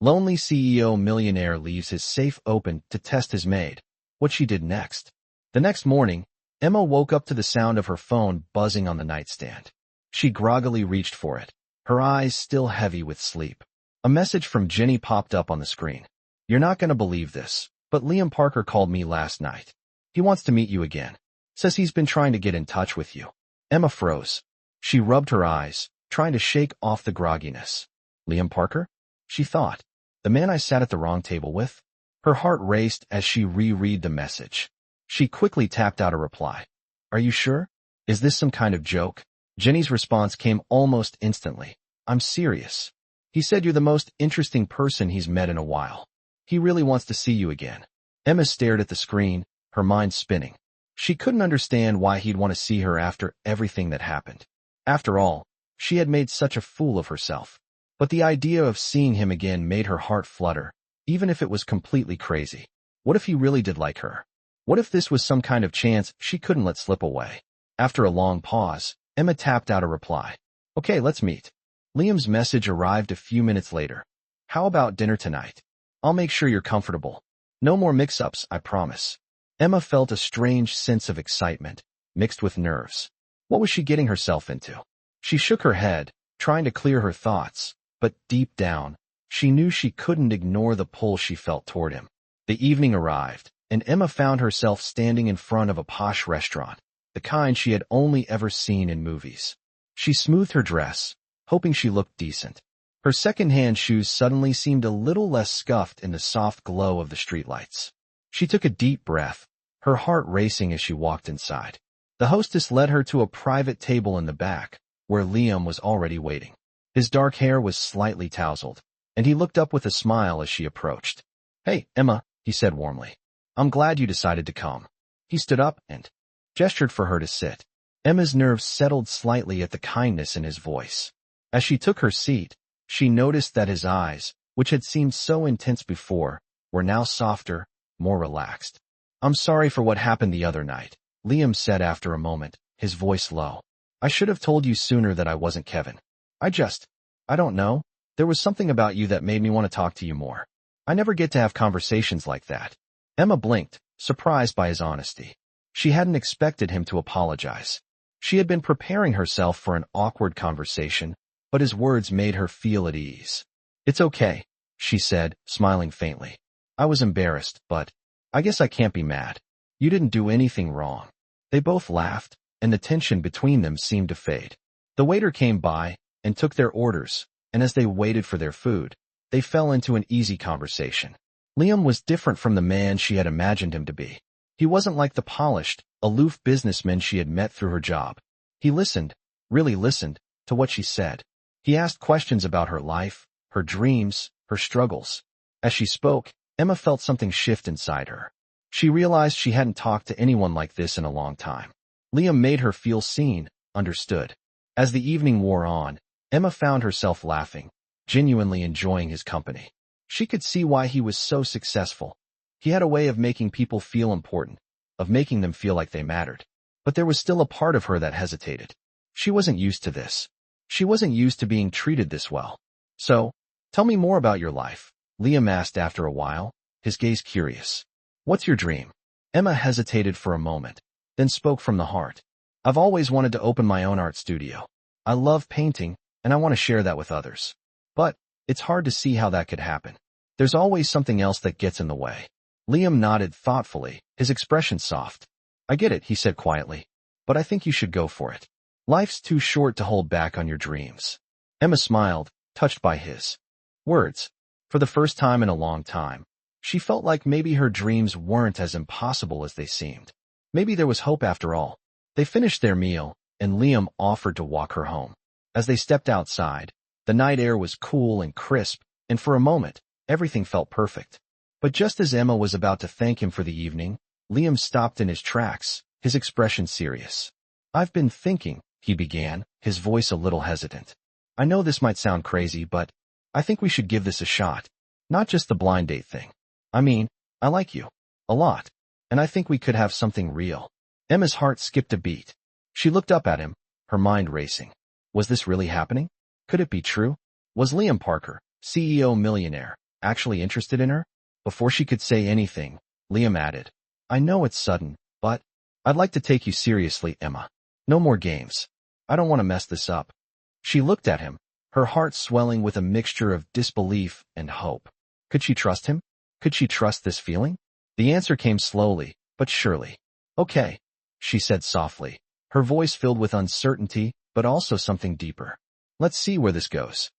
Lonely CEO millionaire leaves his safe open to test his maid. What she did next. The next morning, Emma woke up to the sound of her phone buzzing on the nightstand. She groggily reached for it, her eyes still heavy with sleep. A message from Jenny popped up on the screen. "You're not going to believe this, but Liam Parker called me last night. He wants to meet you again. Says he's been trying to get in touch with you." Emma froze. She rubbed her eyes, trying to shake off the grogginess. Liam Parker? She thought. The man I sat at the wrong table with? Her heart raced as she reread the message. She quickly tapped out a reply. "Are you sure? Is this some kind of joke?" Jenny's response came almost instantly. "I'm serious. He said you're the most interesting person he's met in a while. He really wants to see you again." Emma stared at the screen, her mind spinning. She couldn't understand why he'd want to see her after everything that happened. After all, she had made such a fool of herself. But the idea of seeing him again made her heart flutter, even if it was completely crazy. What if he really did like her? What if this was some kind of chance she couldn't let slip away? After a long pause, Emma tapped out a reply. "Okay, let's meet." Liam's message arrived a few minutes later. "How about dinner tonight? I'll make sure you're comfortable. No more mix-ups, I promise." Emma felt a strange sense of excitement, mixed with nerves. What was she getting herself into? She shook her head, trying to clear her thoughts, but deep down, she knew she couldn't ignore the pull she felt toward him. The evening arrived, and Emma found herself standing in front of a posh restaurant, the kind she had only ever seen in movies. She smoothed her dress, hoping she looked decent. Her second-hand shoes suddenly seemed a little less scuffed in the soft glow of the streetlights. She took a deep breath, her heart racing as she walked inside. The hostess led her to a private table in the back, where Liam was already waiting. His dark hair was slightly tousled, and he looked up with a smile as she approached. "Hey, Emma," he said warmly. "I'm glad you decided to come." He stood up and gestured for her to sit. Emma's nerves settled slightly at the kindness in his voice. As she took her seat, she noticed that his eyes, which had seemed so intense before, were now softer, more relaxed. "I'm sorry for what happened the other night," Liam said after a moment, his voice low. "I should have told you sooner that I wasn't Kevin. I don't know. There was something about you that made me want to talk to you more. I never get to have conversations like that." Emma blinked, surprised by his honesty. She hadn't expected him to apologize. She had been preparing herself for an awkward conversation, but his words made her feel at ease. "It's okay," she said, smiling faintly. "I was embarrassed, but I guess I can't be mad. You didn't do anything wrong." They both laughed, and the tension between them seemed to fade. The waiter came by and took their orders, and as they waited for their food, they fell into an easy conversation. Liam was different from the man she had imagined him to be. He wasn't like the polished, aloof businessman she had met through her job. He listened, really listened, to what she said. He asked questions about her life, her dreams, her struggles. As she spoke, Emma felt something shift inside her. She realized she hadn't talked to anyone like this in a long time. Liam made her feel seen, understood. As the evening wore on, Emma found herself laughing, genuinely enjoying his company. She could see why he was so successful. He had a way of making people feel important, of making them feel like they mattered. But there was still a part of her that hesitated. She wasn't used to this. She wasn't used to being treated this well. "So, tell me more about your life," Liam asked after a while, his gaze curious. "What's your dream?" Emma hesitated for a moment, then spoke from the heart. "I've always wanted to open my own art studio. I love painting, and I want to share that with others. But it's hard to see how that could happen. There's always something else that gets in the way." Liam nodded thoughtfully, his expression soft. "I get it," he said quietly, "but I think you should go for it. Life's too short to hold back on your dreams." Emma smiled, touched by his words. For the first time in a long time, she felt like maybe her dreams weren't as impossible as they seemed. Maybe there was hope after all. They finished their meal, and Liam offered to walk her home. As they stepped outside, the night air was cool and crisp, and for a moment, everything felt perfect. But just as Emma was about to thank him for the evening, Liam stopped in his tracks, his expression serious. "I've been thinking," he began, his voice a little hesitant. "I know this might sound crazy, but I think we should give this a shot. Not just the blind date thing. I mean, I like you. A lot. And I think we could have something real." Emma's heart skipped a beat. She looked up at him, her mind racing. Was this really happening? Could it be true? Was Liam Parker, CEO Millionaire, Actually interested in her? Before she could say anything, Liam added, I know it's sudden, but I'd like to take you seriously, Emma. No more games. I don't want to mess this up. She looked at him, her heart swelling with a mixture of disbelief and hope. Could she trust him? Could she trust this feeling? The answer came slowly, but surely. Okay, she said softly, her voice filled with uncertainty, but also something deeper. Let's see where this goes.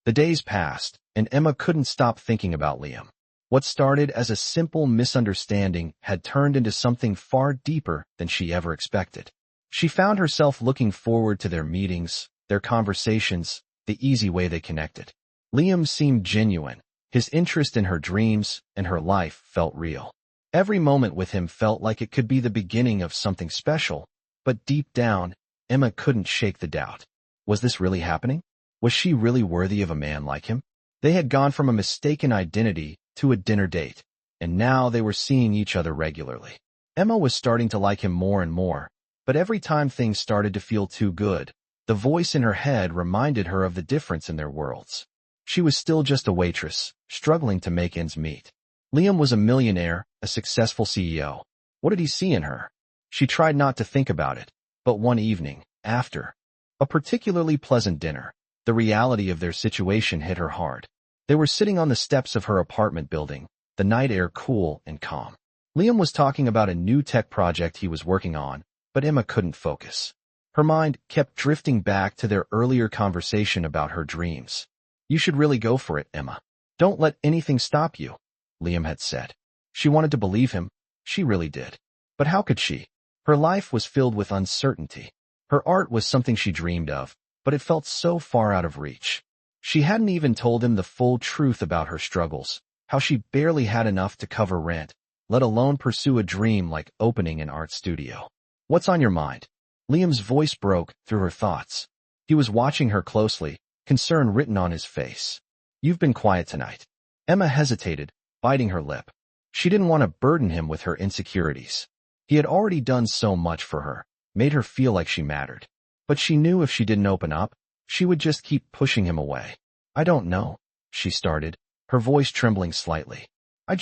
The days passed, and Emma couldn't stop thinking about Liam. What started as a simple misunderstanding had turned into something far deeper than she ever expected. She found herself looking forward to their meetings, their conversations, the easy way they connected. Liam seemed genuine. His interest in her dreams and her life felt real. Every moment with him felt like it could be the beginning of something special, but deep down, Emma couldn't shake the doubt. Was this really happening? Was she really worthy of a man like him? They had gone from a mistaken identity to a dinner date, and now they were seeing each other regularly. Emma was starting to like him more and more, but every time things started to feel too good, the voice in her head reminded her of the difference in their worlds. She was still just a waitress, struggling to make ends meet. Liam was a millionaire, a successful CEO. What did he see in her? She tried not to think about it, but one evening, after a particularly pleasant dinner, the reality of their situation hit her hard. They were sitting on the steps of her apartment building, the night air cool and calm. Liam was talking about a new tech project he was working on, but Emma couldn't focus. Her mind kept drifting back to their earlier conversation about her dreams. You should really go for it, Emma. Don't let anything stop you, Liam had said. She wanted to believe him. She really did. But how could she? Her life was filled with uncertainty. Her art was something she dreamed of, but it felt so far out of reach. She hadn't even told him the full truth about her struggles, how she barely had enough to cover rent, let alone pursue a dream like opening an art studio. What's on your mind? Liam's voice broke through her thoughts. He was watching her closely, concern written on his face. You've been quiet tonight. Emma hesitated, biting her lip. She didn't want to burden him with her insecurities. He had already done so much for her, made her feel like she mattered. But she knew if she didn't open up, she would just keep pushing him away. I don't know, she started, her voice trembling slightly. I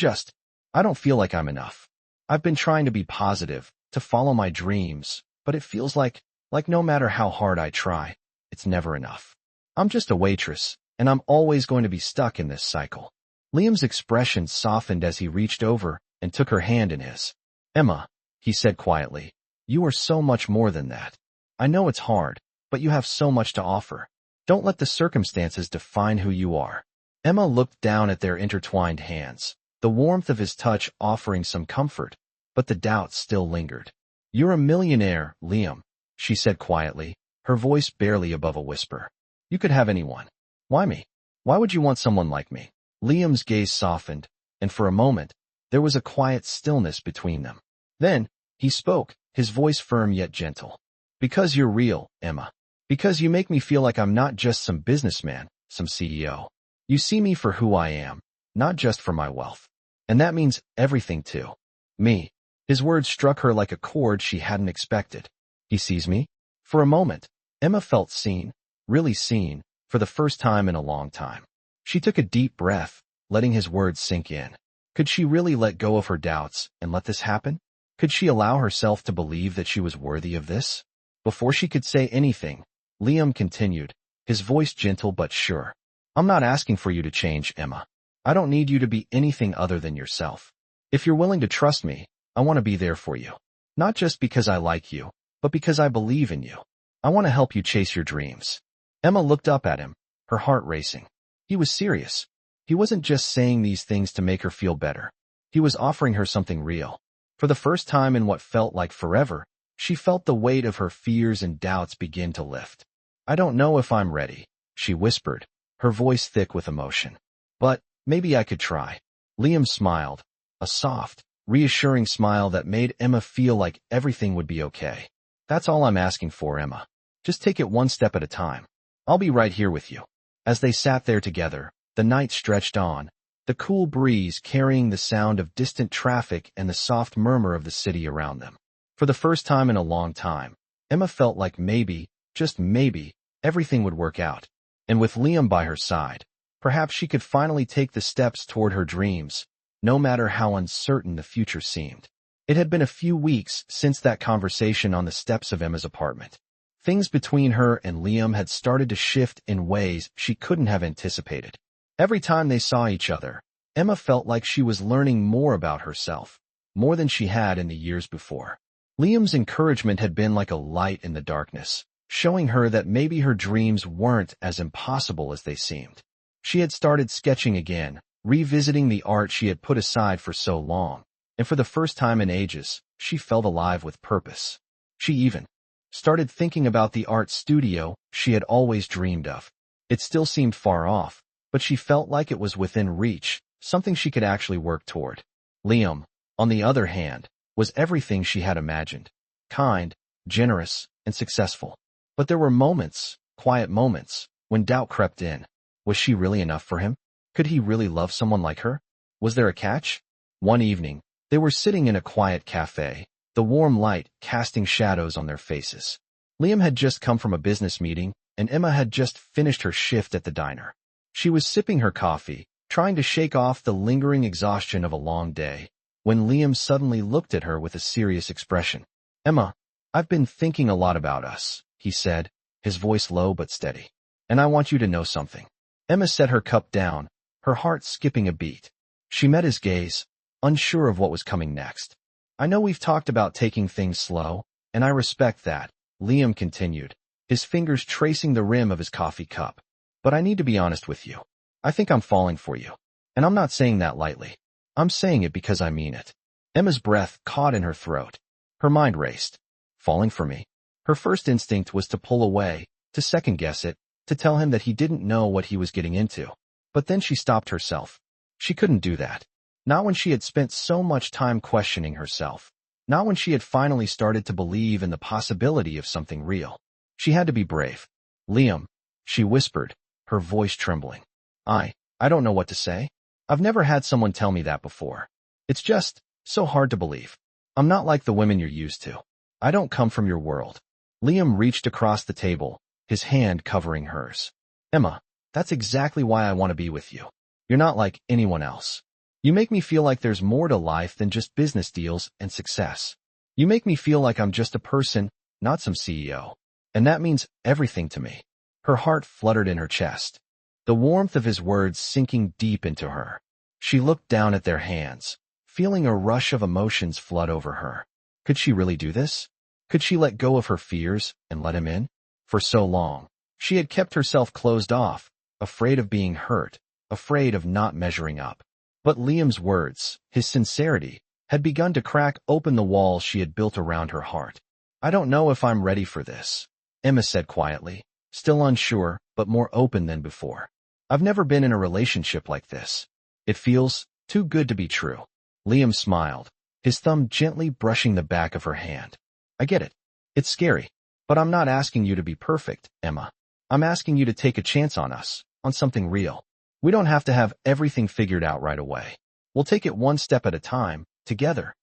don't feel like I'm enough. I've been trying to be positive, to follow my dreams, but it feels like no matter how hard I try, it's never enough. I'm just a waitress, and I'm always going to be stuck in this cycle. Liam's expression softened as he reached over and took her hand in his. Emma, he said quietly, you are so much more than that. I know it's hard, but you have so much to offer. Don't let the circumstances define who you are. Emma looked down at their intertwined hands, the warmth of his touch offering some comfort, but the doubt still lingered. You're a millionaire, Liam, she said quietly, her voice barely above a whisper. You could have anyone. Why me? Why would you want someone like me? Liam's gaze softened, and for a moment, there was a quiet stillness between them. Then, he spoke, his voice firm yet gentle. Because you're real, Emma. Because you make me feel like I'm not just some businessman, some CEO. You see me for who I am, not just for my wealth. And that means everything too. Me. His words struck her like a chord she hadn't expected. He sees me? For a moment, Emma felt seen, really seen, for the first time in a long time. She took a deep breath, letting his words sink in. Could she really let go of her doubts and let this happen? Could she allow herself to believe that she was worthy of this? Before she could say anything, Liam continued, his voice gentle but sure. I'm not asking for you to change, Emma. I don't need you to be anything other than yourself. If you're willing to trust me, I want to be there for you. Not just because I like you, but because I believe in you. I want to help you chase your dreams. Emma looked up at him, her heart racing. He was serious. He wasn't just saying these things to make her feel better. He was offering her something real. For the first time in what felt like forever, she felt the weight of her fears and doubts begin to lift. I don't know if I'm ready, she whispered, her voice thick with emotion. But maybe I could try. Liam smiled, a soft, reassuring smile that made Emma feel like everything would be okay. That's all I'm asking for, Emma. Just take it one step at a time. I'll be right here with you. As they sat there together, the night stretched on, the cool breeze carrying the sound of distant traffic and the soft murmur of the city around them. For the first time in a long time, Emma felt like maybe, just maybe, everything would work out. And with Liam by her side, Perhaps she could finally take the steps toward her dreams, no matter how uncertain the future seemed. It had been a few weeks since that conversation on the steps of Emma's apartment. Things between her and Liam had started to shift in ways she couldn't have anticipated. Every time they saw each other, Emma felt like she was learning more about herself, more than she had in the years before. Liam's encouragement had been like a light in the darkness, showing her that maybe her dreams weren't as impossible as they seemed. She had started sketching again, revisiting the art she had put aside for so long, and for the first time in ages, she felt alive with purpose. She even started thinking about the art studio she had always dreamed of. It still seemed far off, but she felt like it was within reach, something she could actually work toward. Liam, on the other hand, was everything she had imagined. Kind, generous, and successful. But there were moments, quiet moments, when doubt crept in. Was she really enough for him? Could he really love someone like her? Was there a catch? One evening, they were sitting in a quiet cafe, the warm light casting shadows on their faces. Liam had just come from a business meeting, and Emma had just finished her shift at the diner. She was sipping her coffee, trying to shake off the lingering exhaustion of a long day, when Liam suddenly looked at her with a serious expression. "Emma, I've been thinking a lot about us," he said, his voice low but steady. "And I want you to know something." Emma set her cup down, her heart skipping a beat. She met his gaze, unsure of what was coming next. "I know we've talked about taking things slow, and I respect that," Liam continued, his fingers tracing the rim of his coffee cup. "But I need to be honest with you. I think I'm falling for you. And I'm not saying that lightly. I'm saying it because I mean it." Emma's breath caught in her throat. Her mind raced. Falling for me? Her first instinct was to pull away, to second-guess it, to tell him that he didn't know what he was getting into. But then she stopped herself. She couldn't do that. Not when she had spent so much time questioning herself. Not when she had finally started to believe in the possibility of something real. She had to be brave. "Liam," she whispered, her voice trembling. I don't know what to say. I've never had someone tell me that before. It's just so hard to believe. I'm not like the women you're used to. I don't come from your world." Liam reached across the table, his hand covering hers. "Emma, that's exactly why I want to be with you. You're not like anyone else. You make me feel like there's more to life than just business deals and success. You make me feel like I'm just a person, not some CEO. And that means everything to me." Her heart fluttered in her chest, the warmth of his words sinking deep into her. She looked down at their hands, feeling a rush of emotions flood over her. Could she really do this? Could she let go of her fears and let him in? For so long, she had kept herself closed off, afraid of being hurt, afraid of not measuring up. But Liam's words, his sincerity, had begun to crack open the walls she had built around her heart. "I don't know if I'm ready for this," Emma said quietly, still unsure, but more open than before. "I've never been in a relationship like this. It feels too good to be true." Liam smiled, his thumb gently brushing the back of her hand. "I get it. It's scary. But I'm not asking you to be perfect, Emma. I'm asking you to take a chance on us, on something real. We don't have to have everything figured out right away. We'll take it one step at a time, together."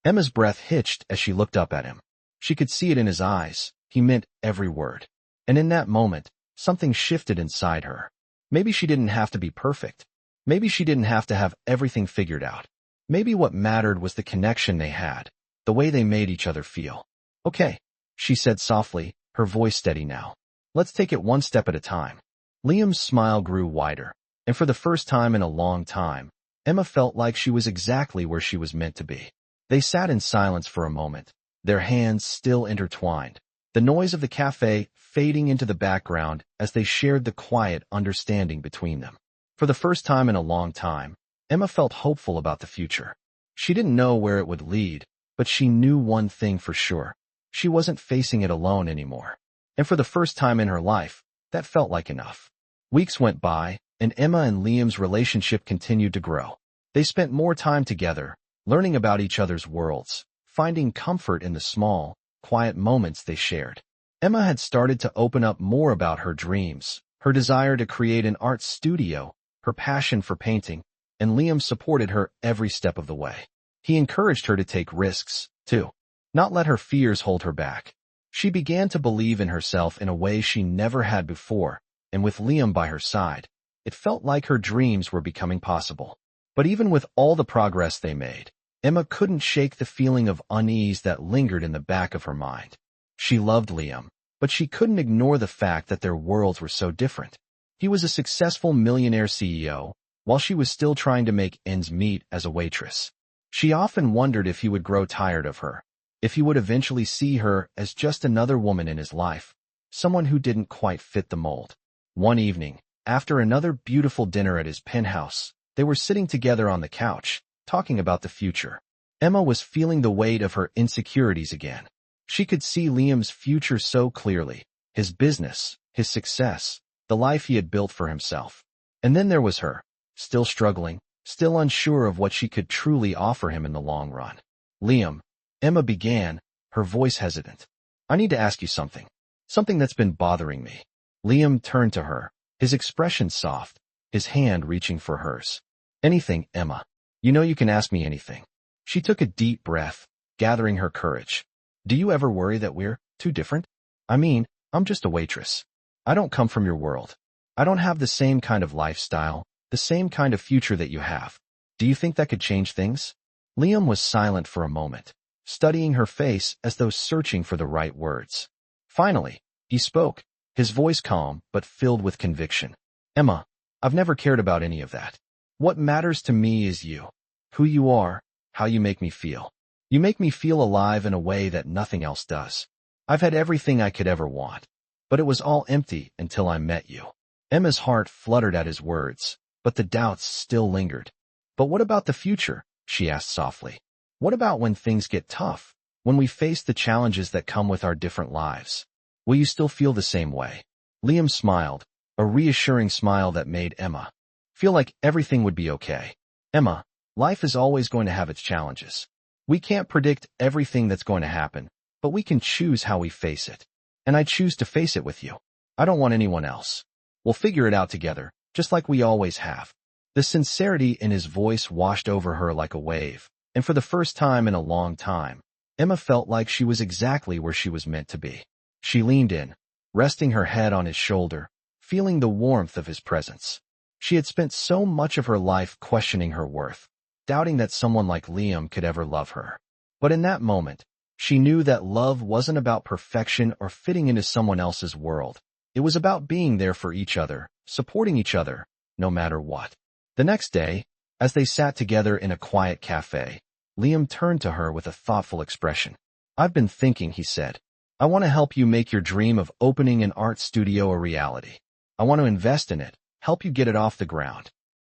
Emma's breath hitched as she looked up at him. She could see it in his eyes. He meant every word. And in that moment, something shifted inside her. Maybe she didn't have to be perfect. Maybe she didn't have to have everything figured out. Maybe what mattered was the connection they had, the way they made each other feel. "Okay," she said softly, her voice steady now. "Let's take it one step at a time." Liam's smile grew wider, and for the first time in a long time, Emma felt like she was exactly where she was meant to be. They sat in silence for a moment, their hands still intertwined, the noise of the cafe fading into the background as they shared the quiet understanding between them. For the first time in a long time, Emma felt hopeful about the future. She didn't know where it would lead, but she knew one thing for sure. She wasn't facing it alone anymore. And for the first time in her life, that felt like enough. Weeks went by, and Emma and Liam's relationship continued to grow. They spent more time together, learning about each other's worlds, finding comfort in the small, quiet moments they shared. Emma had started to open up more about her dreams, her desire to create an art studio, her passion for painting, and Liam supported her every step of the way. He encouraged her to take risks, too. Not let her fears hold her back. She began to believe in herself in a way she never had before, and with Liam by her side, It felt like her dreams were becoming possible. But even with all the progress they made, Emma couldn't shake the feeling of unease that lingered in the back of her mind. She loved Liam, but she couldn't ignore the fact that their worlds were so different. He was a successful millionaire CEO, while she was still trying to make ends meet as a waitress. She often wondered if he would grow tired of her, if he would eventually see her as just another woman in his life, someone who didn't quite fit the mold. One evening, after another beautiful dinner at his penthouse, they were sitting together on the couch, talking about the future. Emma was feeling the weight of her insecurities again. She could see Liam's future so clearly, his business, his success, the life he had built for himself. And then there was her, still struggling, still unsure of what she could truly offer him in the long run. Liam, Emma began, her voice hesitant. I need to ask you something. Something that's been bothering me. Liam turned to her, his expression soft, his hand reaching for hers. Anything, Emma. You know you can ask me anything. She took a deep breath, gathering her courage. Do you ever worry that we're too different? I mean, I'm just a waitress. I don't come from your world. I don't have the same kind of lifestyle, the same kind of future that you have. Do you think that could change things? Liam was silent for a moment, studying her face as though searching for the right words. Finally, he spoke, his voice calm but filled with conviction. Emma, I've never cared about any of that. What matters to me is you. Who you are, how you make me feel. You make me feel alive in a way that nothing else does. I've had everything I could ever want, but it was all empty until I met you. Emma's heart fluttered at his words, but the doubts still lingered. But what about the future? She asked softly. What about when things get tough, when we face the challenges that come with our different lives? Will you still feel the same way? Liam smiled, a reassuring smile that made Emma feel like everything would be okay. Emma, life is always going to have its challenges. We can't predict everything that's going to happen, but we can choose how we face it. And I choose to face it with you. I don't want anyone else. We'll figure it out together, just like we always have. The sincerity in his voice washed over her like a wave, and for the first time in a long time, Emma felt like she was exactly where she was meant to be. She leaned in, resting her head on his shoulder, feeling the warmth of his presence. She had spent so much of her life questioning her worth, doubting that someone like Liam could ever love her. But in that moment, she knew that love wasn't about perfection or fitting into someone else's world. It was about being there for each other, supporting each other, no matter what. The next day, as they sat together in a quiet cafe, Liam turned to her with a thoughtful expression. I've been thinking, he said. I want to help you make your dream of opening an art studio a reality. I want to invest in it, help you get it off the ground.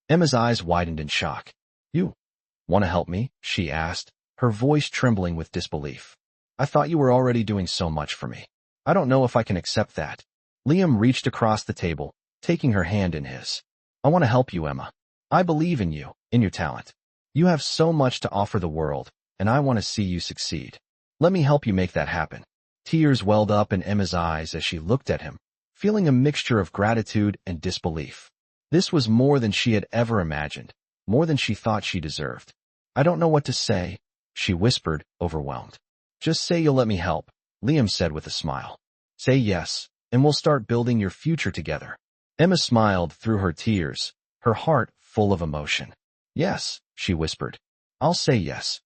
Emma's eyes widened in shock. You want to help me? She asked, her voice trembling with disbelief. I thought you were already doing so much for me. I don't know if I can accept that. Liam reached across the table, taking her hand in his. I want to help you, Emma. I believe in you, in your talent. You have so much to offer the world, and I want to see you succeed. Let me help you make that happen. Tears welled up in Emma's eyes as she looked at him, feeling a mixture of gratitude and disbelief. This was more than she had ever imagined, more than she thought she deserved. I don't know what to say, she whispered, overwhelmed. Just say you'll let me help, Liam said with a smile. Say yes, and we'll start building your future together. Emma smiled through her tears, her heart full of emotion. Yes, she whispered. I'll say yes.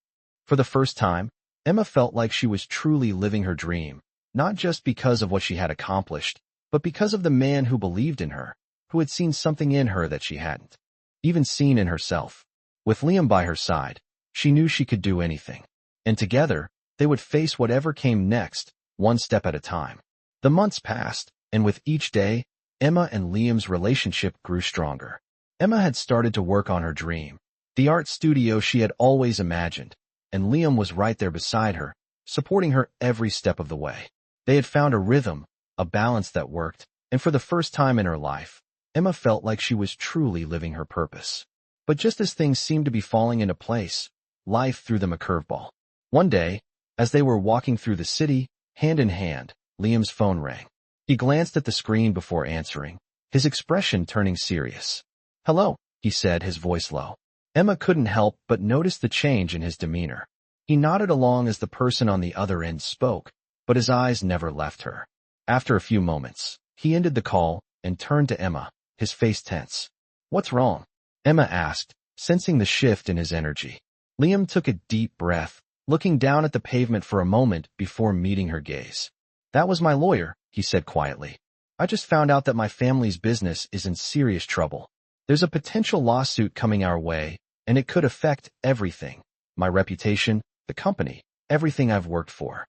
For the first time, Emma felt like she was truly living her dream, not just because of what she had accomplished, but because of the man who believed in her, who had seen something in her that she hadn't even seen in herself. With Liam by her side, she knew she could do anything. And together, they would face whatever came next, one step at a time. The months passed, and with each day, Emma and Liam's relationship grew stronger. Emma had started to work on her dream, the art studio she had always imagined, and Liam was right there beside her, supporting her every step of the way. They had found a rhythm, a balance that worked, and for the first time in her life, Emma felt like she was truly living her purpose. But just as things seemed to be falling into place, life threw them a curveball. One day, as they were walking through the city, hand in hand, Liam's phone rang. He glanced at the screen before answering, his expression turning serious. Hello, he said, his voice low. Emma couldn't help but notice the change in his demeanor. He nodded along as the person on the other end spoke, but his eyes never left her. After a few moments, he ended the call and turned to Emma. his face tense. "What's wrong?" Emma asked, sensing the shift in his energy. Liam took a deep breath, looking down at the pavement for a moment before meeting her gaze. "That was my lawyer," he said quietly. "I just found out that my family's business is in serious trouble. There's a potential lawsuit coming our way, and it could affect everything. My reputation, the company, everything I've worked for."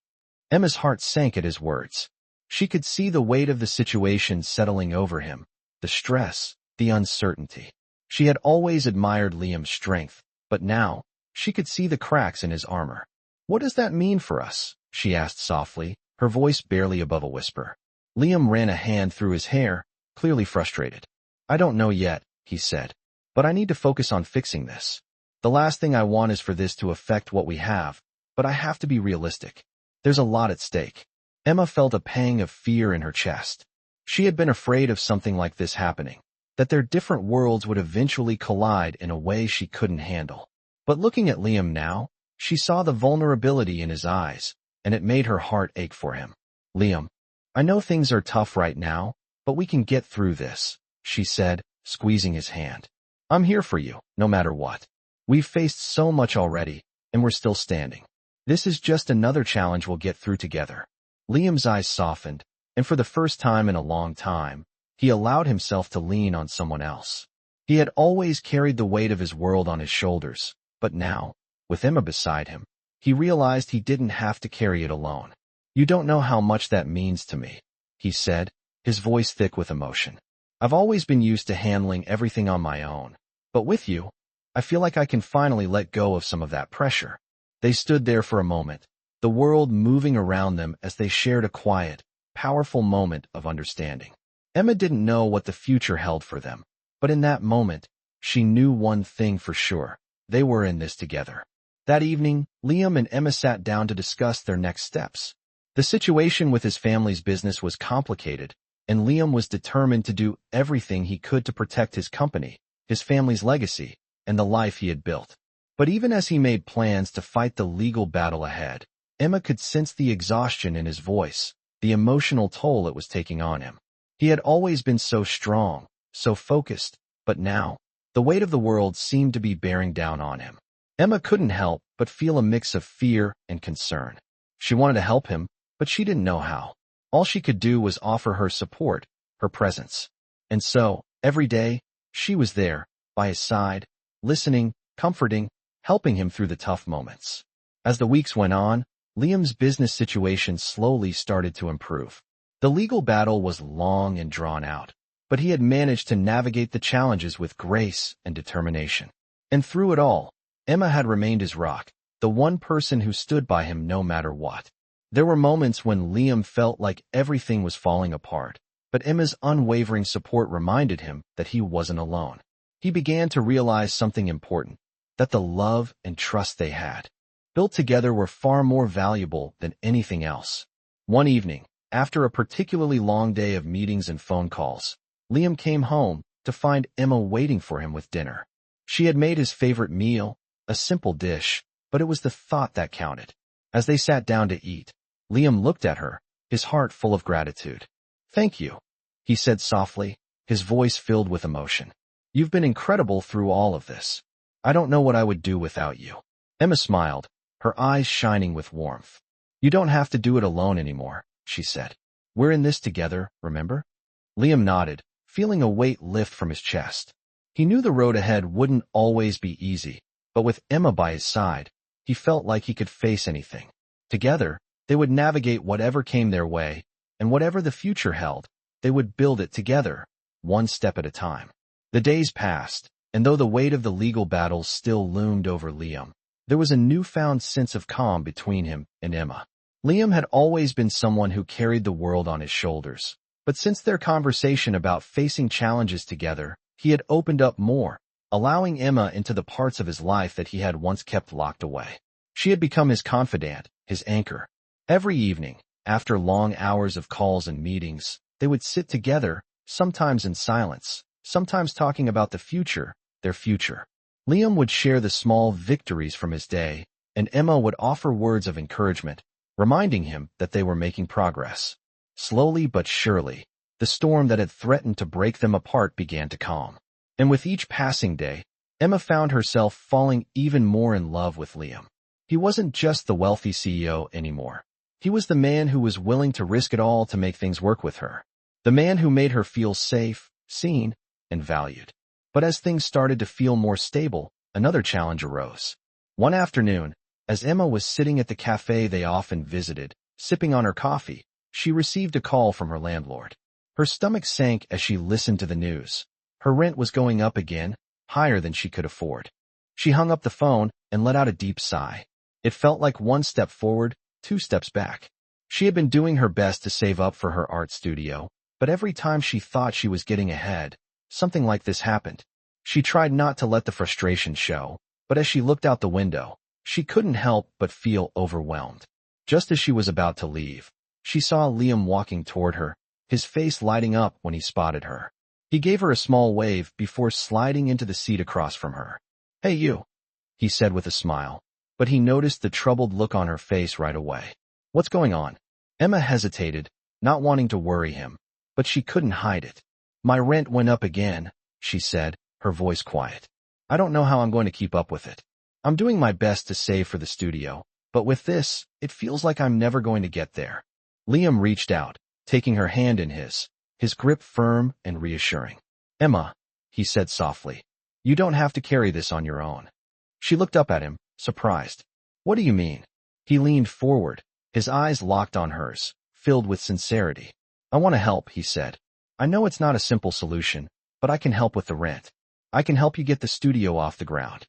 Emma's heart sank at his words. She could see the weight of the situation settling over him, the stress, the uncertainty. She had always admired Liam's strength, but now, she could see the cracks in his armor. "What does that mean for us?" she asked softly, her voice barely above a whisper. Liam ran a hand through his hair, clearly frustrated. "I don't know yet," he said, "but I need to focus on fixing this. The last thing I want is for this to affect what we have, but I have to be realistic. There's a lot at stake." Emma felt a pang of fear in her chest. She had been afraid of something like this happening, that their different worlds would eventually collide in a way she couldn't handle. But looking at Liam now, she saw the vulnerability in his eyes, and it made her heart ache for him. "Liam, I know things are tough right now, but we can get through this," she said, squeezing his hand. "I'm here for you, no matter what. We've faced so much already, and we're still standing. This is just another challenge we'll get through together." Liam's eyes softened, and for the first time in a long time, he allowed himself to lean on someone else. He had always carried the weight of his world on his shoulders, but now, with Emma beside him, he realized he didn't have to carry it alone. "You don't know how much that means to me," he said, his voice thick with emotion. "I've always been used to handling everything on my own, but with you, I feel like I can finally let go of some of that pressure." They stood there for a moment, the world moving around them as they shared a quiet, powerful moment of understanding. Emma didn't know what the future held for them, but in that moment, she knew one thing for sure. They were in this together. That evening, Liam and Emma sat down to discuss their next steps. The situation with his family's business was complicated, and Liam was determined to do everything he could to protect his company, his family's legacy, and the life he had built. But even as he made plans to fight the legal battle ahead, Emma could sense the exhaustion in his voice, the emotional toll it was taking on him. He had always been so strong, so focused, but now, the weight of the world seemed to be bearing down on him. Emma couldn't help but feel a mix of fear and concern. She wanted to help him, but she didn't know how. All she could do was offer her support, her presence. And so, every day, she was there, by his side, listening, comforting, helping him through the tough moments. As the weeks went on, Liam's business situation slowly started to improve. The legal battle was long and drawn out, but he had managed to navigate the challenges with grace and determination. And through it all, Emma had remained his rock, the one person who stood by him no matter what. There were moments when Liam felt like everything was falling apart, but Emma's unwavering support reminded him that he wasn't alone. He began to realize something important, that the love and trust they had, built together, were far more valuable than anything else. One evening, after a particularly long day of meetings and phone calls, Liam came home to find Emma waiting for him with dinner. She had made his favorite meal, a simple dish, but it was the thought that counted. As they sat down to eat, Liam looked at her, his heart full of gratitude. "Thank you," he said softly, his voice filled with emotion. "You've been incredible through all of this. I don't know what I would do without you." Emma smiled, her eyes shining with warmth. "You don't have to do it alone anymore," she said. "We're in this together, remember?" Liam nodded, feeling a weight lift from his chest. He knew the road ahead wouldn't always be easy, but with Emma by his side, he felt like he could face anything. Together, they would navigate whatever came their way, and whatever the future held, they would build it together, one step at a time. The days passed, and though the weight of the legal battles still loomed over Liam, there was a newfound sense of calm between him and Emma. Liam had always been someone who carried the world on his shoulders, but since their conversation about facing challenges together, he had opened up more, allowing Emma into the parts of his life that he had once kept locked away. She had become his confidant, his anchor. Every evening, after long hours of calls and meetings, they would sit together, sometimes in silence, sometimes talking about the future, their future. Liam would share the small victories from his day, and Emma would offer words of encouragement, reminding him that they were making progress. Slowly but surely, The storm that had threatened to break them apart began to calm. And with each passing day, Emma found herself falling even more in love with Liam. He wasn't just the wealthy CEO anymore. He was the man who was willing to risk it all to make things work with her. The man who made her feel safe, seen, and valued. But as things started to feel more stable, another challenge arose. One afternoon, as Emma was sitting at the cafe they often visited, sipping on her coffee, she received a call from her landlord. Her stomach sank as she listened to the news. Her rent was going up again, higher than she could afford. She hung up the phone and let out a deep sigh. It felt like one step forward, 2 steps back. She had been doing her best to save up for her art studio, but every time she thought she was getting ahead, something like this happened. She tried not to let the frustration show, but as she looked out the window, she couldn't help but feel overwhelmed. Just as she was about to leave, she saw Liam walking toward her, his face lighting up when he spotted her. He gave her a small wave before sliding into the seat across from her. "Hey you," he said with a smile, but he noticed the troubled look on her face right away. "What's going on?" Emma hesitated, not wanting to worry him, but she couldn't hide it. "My rent went up again," she said, her voice quiet. "I don't know how I'm going to keep up with it. I'm doing my best to save for the studio, but with this, it feels like I'm never going to get there." Liam reached out, taking her hand in his grip firm and reassuring. "Emma," he said softly, "you don't have to carry this on your own." She looked up at him, surprised. "What do you mean?" He leaned forward, his eyes locked on hers, filled with sincerity. "I want to help," he said. "I know it's not a simple solution, but I can help with the rent. I can help you get the studio off the ground."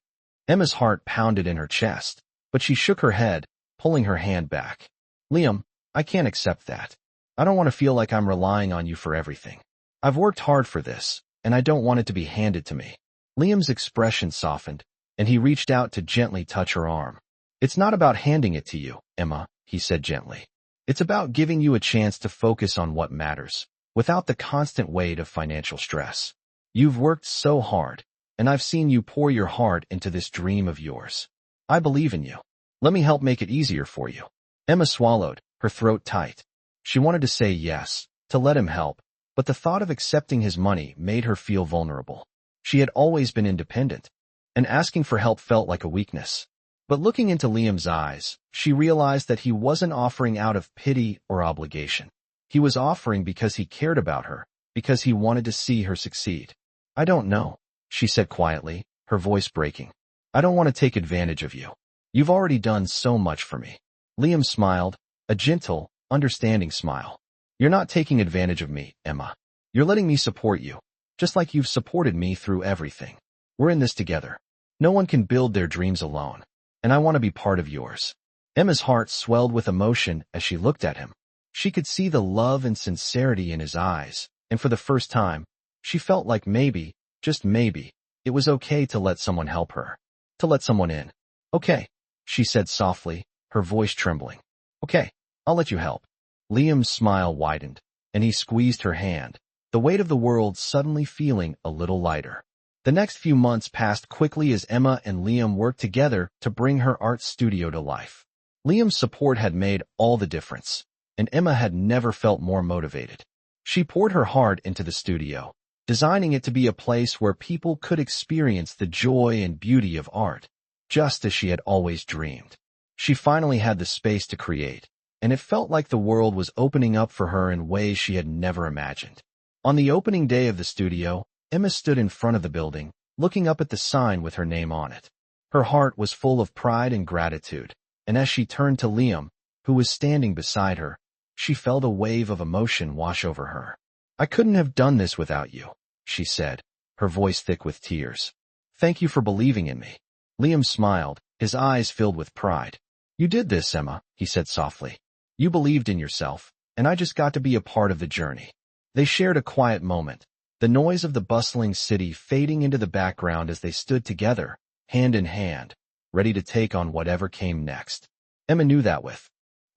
Emma's heart pounded in her chest, but she shook her head, pulling her hand back. "Liam, I can't accept that. I don't want to feel like I'm relying on you for everything. I've worked hard for this, and I don't want it to be handed to me." Liam's expression softened, and he reached out to gently touch her arm. "It's not about handing it to you, Emma," he said gently. "It's about giving you a chance to focus on what matters, without the constant weight of financial stress. You've worked so hard, and I've seen you pour your heart into this dream of yours. I believe in you. Let me help make it easier for you." Emma swallowed, her throat tight. She wanted to say yes, to let him help, but the thought of accepting his money made her feel vulnerable. She had always been independent, and asking for help felt like a weakness. But looking into Liam's eyes, she realized that he wasn't offering out of pity or obligation. He was offering because he cared about her, because he wanted to see her succeed. "I don't know," she said quietly, her voice breaking. "I don't want to take advantage of you. You've already done so much for me." Liam smiled, a gentle, understanding smile. "You're not taking advantage of me, Emma. You're letting me support you, just like you've supported me through everything. We're in this together. No one can build their dreams alone, and I want to be part of yours." Emma's heart swelled with emotion as she looked at him. She could see the love and sincerity in his eyes, and for the first time, she felt like maybe, just maybe, it was okay to let someone help her, to let someone in. "Okay," she said softly, her voice trembling. "Okay, I'll let you help." Liam's smile widened, and he squeezed her hand, the weight of the world suddenly feeling a little lighter. The next few months passed quickly as Emma and Liam worked together to bring her art studio to life. Liam's support had made all the difference, and Emma had never felt more motivated. She poured her heart into the studio, designing it to be a place where people could experience the joy and beauty of art, just as she had always dreamed. She finally had the space to create, and it felt like the world was opening up for her in ways she had never imagined. On the opening day of the studio, Emma stood in front of the building, looking up at the sign with her name on it. Her heart was full of pride and gratitude, and as she turned to Liam, who was standing beside her, she felt a wave of emotion wash over her. "I couldn't have done this without you," she said, her voice thick with tears. "Thank you for believing in me." Liam smiled, his eyes filled with pride. "You did this, Emma," he said softly. "You believed in yourself, and I just got to be a part of the journey." They shared a quiet moment, the noise of the bustling city fading into the background as they stood together, hand in hand, ready to take on whatever came next. Emma knew that with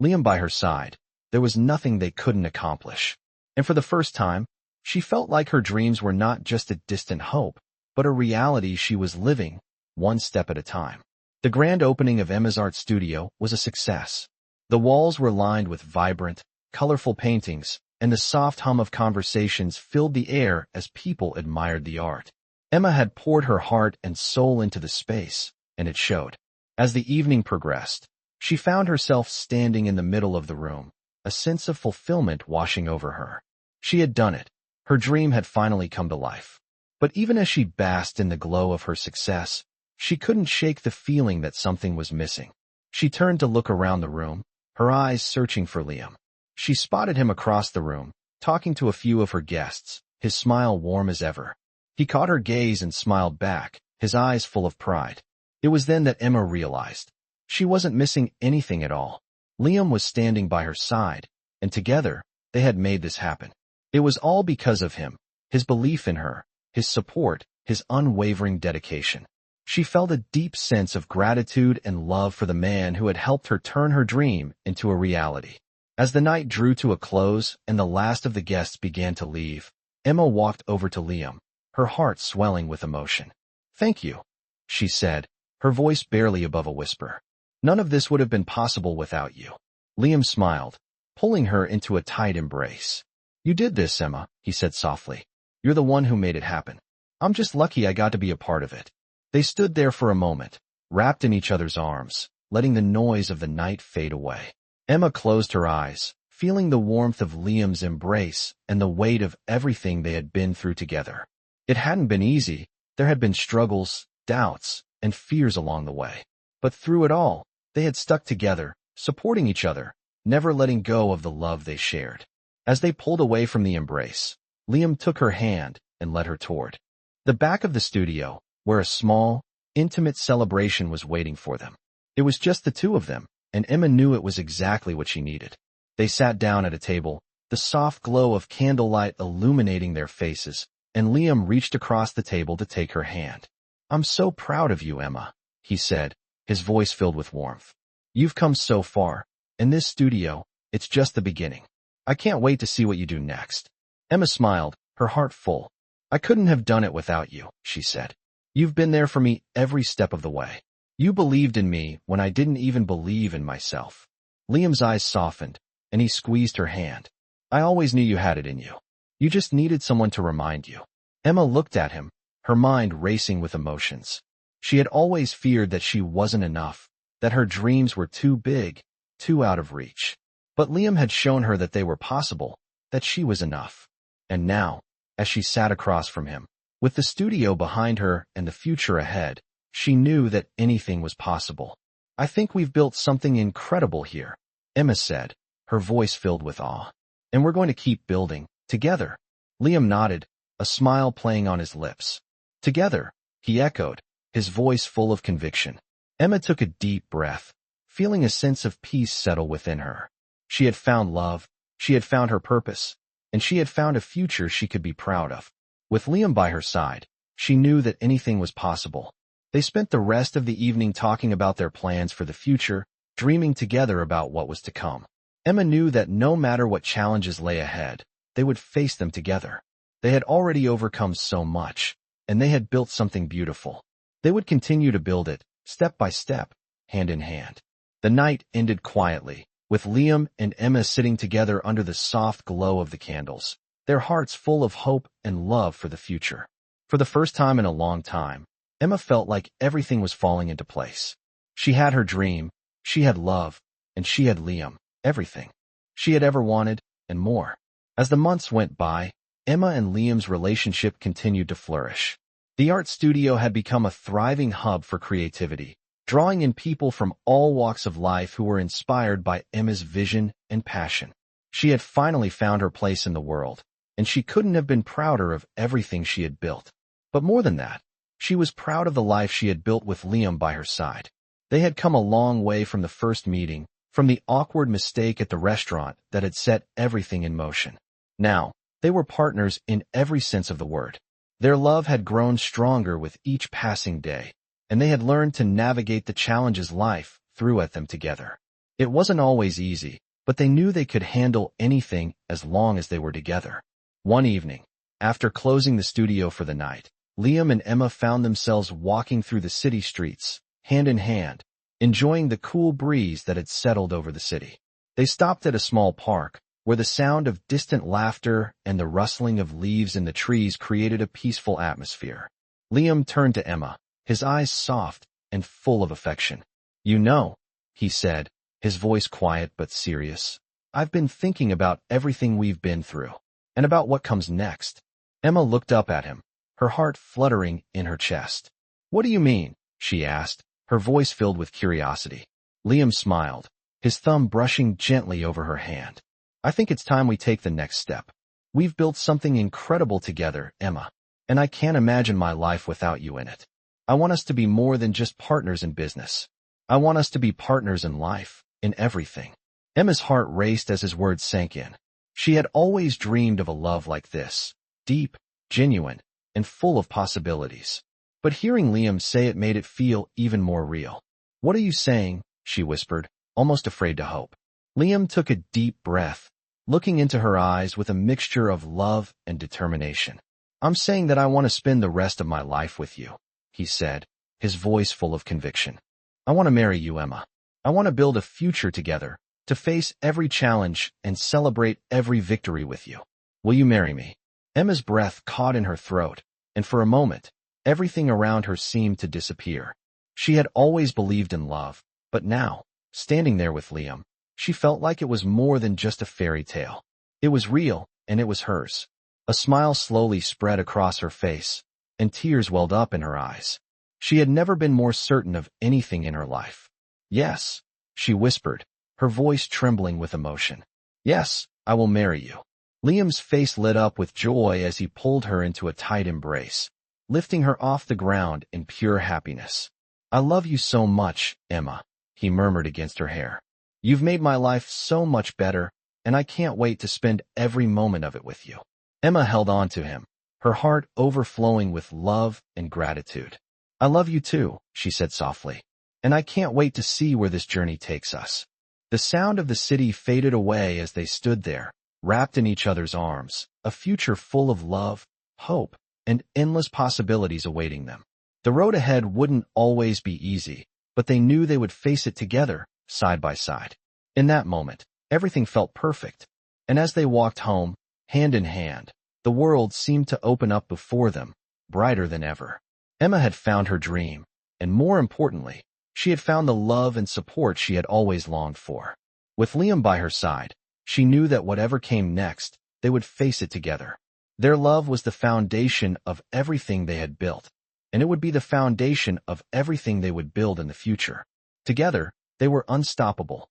Liam by her side, there was nothing they couldn't accomplish. And for the first time, she felt like her dreams were not just a distant hope, but a reality she was living, one step at a time. The grand opening of Emma's art studio was a success. The walls were lined with vibrant, colorful paintings, and the soft hum of conversations filled the air as people admired the art. Emma had poured her heart and soul into the space, and it showed. As the evening progressed, she found herself standing in the middle of the room, a sense of fulfillment washing over her. She had done it. Her dream had finally come to life. But even as she basked in the glow of her success, she couldn't shake the feeling that something was missing. She turned to look around the room, her eyes searching for Liam. She spotted him across the room, talking to a few of her guests, his smile warm as ever. He caught her gaze and smiled back, his eyes full of pride. It was then that Emma realized. She wasn't missing anything at all. Liam was standing by her side, and together, they had made this happen. It was all because of him, his belief in her, his support, his unwavering dedication. She felt a deep sense of gratitude and love for the man who had helped her turn her dream into a reality. As the night drew to a close and the last of the guests began to leave, Emma walked over to Liam, her heart swelling with emotion. "Thank you," she said, her voice barely above a whisper. "None of this would have been possible without you." Liam smiled, pulling her into a tight embrace. "You did this, Emma," he said softly. "You're the one who made it happen. I'm just lucky I got to be a part of it." They stood there for a moment, wrapped in each other's arms, letting the noise of the night fade away. Emma closed her eyes, feeling the warmth of Liam's embrace and the weight of everything they had been through together. It hadn't been easy. There had been struggles, doubts, and fears along the way. But through it all, they had stuck together, supporting each other, never letting go of the love they shared. As they pulled away from the embrace, Liam took her hand and led her toward the back of the studio, where a small, intimate celebration was waiting for them. It was just the two of them, and Emma knew it was exactly what she needed. They sat down at a table, the soft glow of candlelight illuminating their faces, and Liam reached across the table to take her hand. "I'm so proud of you, Emma," he said, his voice filled with warmth. "You've come so far, and this studio, it's just the beginning. I can't wait to see what you do next." Emma smiled, her heart full. "I couldn't have done it without you," she said. "You've been there for me every step of the way. You believed in me when I didn't even believe in myself." Liam's eyes softened, and he squeezed her hand. "I always knew you had it in you. You just needed someone to remind you." Emma looked at him, her mind racing with emotions. She had always feared that she wasn't enough, that her dreams were too big, too out of reach. But Liam had shown her that they were possible, that she was enough. And now, as she sat across from him, with the studio behind her and the future ahead, she knew that anything was possible. "I think we've built something incredible here," Emma said, her voice filled with awe. "And we're going to keep building, together." Liam nodded, a smile playing on his lips. "Together," he echoed, his voice full of conviction. Emma took a deep breath, feeling a sense of peace settle within her. She had found love, she had found her purpose, and she had found a future she could be proud of. With Liam by her side, she knew that anything was possible. They spent the rest of the evening talking about their plans for the future, dreaming together about what was to come. Emma knew that no matter what challenges lay ahead, they would face them together. They had already overcome so much, and they had built something beautiful. They would continue to build it, step by step, hand in hand. The night ended quietly, with Liam and Emma sitting together under the soft glow of the candles, their hearts full of hope and love for the future. For the first time in a long time, Emma felt like everything was falling into place. She had her dream, she had love, and she had Liam, everything she had ever wanted, and more. As the months went by, Emma and Liam's relationship continued to flourish. The art studio had become a thriving hub for creativity, drawing in people from all walks of life who were inspired by Emma's vision and passion. She had finally found her place in the world, and she couldn't have been prouder of everything she had built. But more than that, she was proud of the life she had built with Liam by her side. They had come a long way from the first meeting, from the awkward mistake at the restaurant that had set everything in motion. Now, they were partners in every sense of the word. Their love had grown stronger with each passing day, and they had learned to navigate the challenges life threw at them together. It wasn't always easy, but they knew they could handle anything as long as they were together. One evening, after closing the studio for the night, Liam and Emma found themselves walking through the city streets, hand in hand, enjoying the cool breeze that had settled over the city. They stopped at a small park, where the sound of distant laughter and the rustling of leaves in the trees created a peaceful atmosphere. Liam turned to Emma, his eyes soft and full of affection. "You know," he said, his voice quiet but serious, "I've been thinking about everything we've been through, and about what comes next." Emma looked up at him, her heart fluttering in her chest. "What do you mean?" she asked, her voice filled with curiosity. Liam smiled, his thumb brushing gently over her hand. "I think it's time we take the next step. We've built something incredible together, Emma, and I can't imagine my life without you in it. I want us to be more than just partners in business. I want us to be partners in life, in everything." Emma's heart raced as his words sank in. She had always dreamed of a love like this, deep, genuine, and full of possibilities. But hearing Liam say it made it feel even more real. "What are you saying?" she whispered, almost afraid to hope. Liam took a deep breath, looking into her eyes with a mixture of love and determination. "I'm saying that I want to spend the rest of my life with you," he said, his voice full of conviction. "I want to marry you, Emma. I want to build a future together, to face every challenge and celebrate every victory with you. Will you marry me?" Emma's breath caught in her throat, and for a moment, everything around her seemed to disappear. She had always believed in love, but now, standing there with Liam, she felt like it was more than just a fairy tale. It was real, and it was hers. A smile slowly spread across her face, and tears welled up in her eyes. She had never been more certain of anything in her life. "Yes," she whispered, her voice trembling with emotion. "Yes, I will marry you." Liam's face lit up with joy as he pulled her into a tight embrace, lifting her off the ground in pure happiness. "I love you so much, Emma," he murmured against her hair. "You've made my life so much better, and I can't wait to spend every moment of it with you." Emma held on to him, her heart overflowing with love and gratitude. "I love you too," she said softly, "and I can't wait to see where this journey takes us." The sound of the city faded away as they stood there, wrapped in each other's arms, a future full of love, hope, and endless possibilities awaiting them. The road ahead wouldn't always be easy, but they knew they would face it together, side by side. In that moment, everything felt perfect, and as they walked home, hand in hand, the world seemed to open up before them, brighter than ever. Emma had found her dream, and more importantly, she had found the love and support she had always longed for. With Liam by her side, she knew that whatever came next, they would face it together. Their love was the foundation of everything they had built, and it would be the foundation of everything they would build in the future. Together, they were unstoppable,